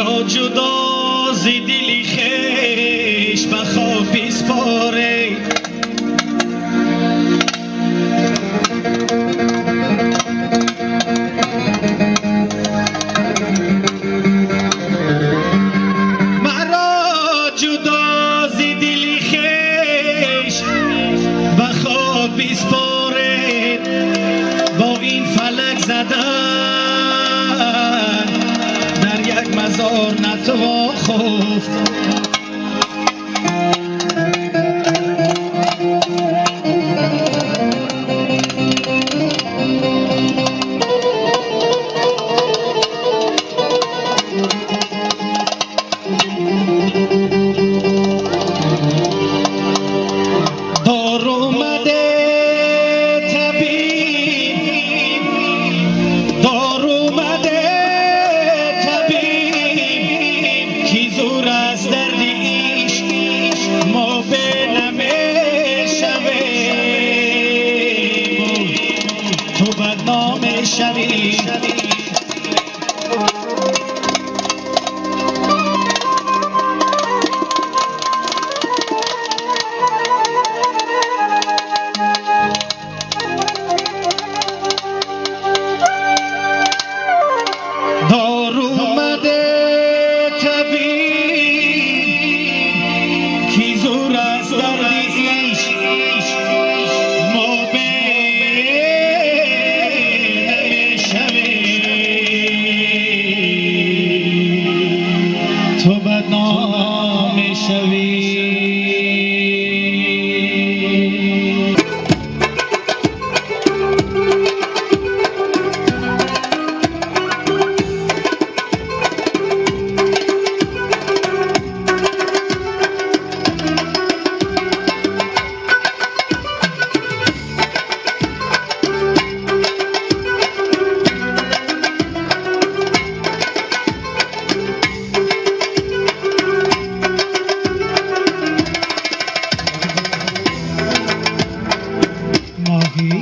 مرا جدا ز دلی خویش به خواب بسپاره مرا جدا ز دلی خویش به خواب بسپاره با این فلک زدن در یک مزار نتوان خفت دار اومده طبیب دار اومده طبیب کی زور از درد عشق ما به نمیشویم تو بدنام شوی دار اومده طبیب کی زور از درد عشق ما به نمیشویم تو بدنام شوی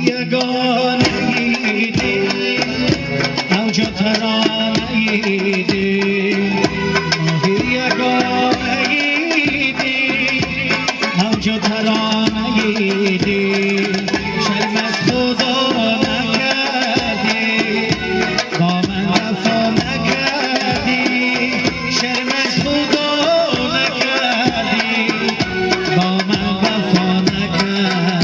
یگانه دل اوج ترانه دل ماهی یگانه دل اوج ترانه دل شرم از خدا نکردی با من وفا نکردی شرم از خدا نکردی با من وفا نکردی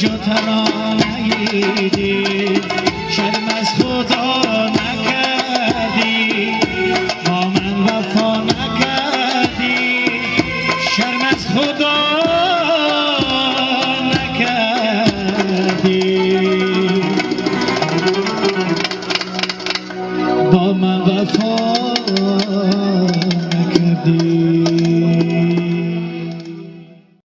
جو تنها نیدی شرم از خدا نکردی با من وفا نکردی شرم از خدا نکردی با من وفا نکردی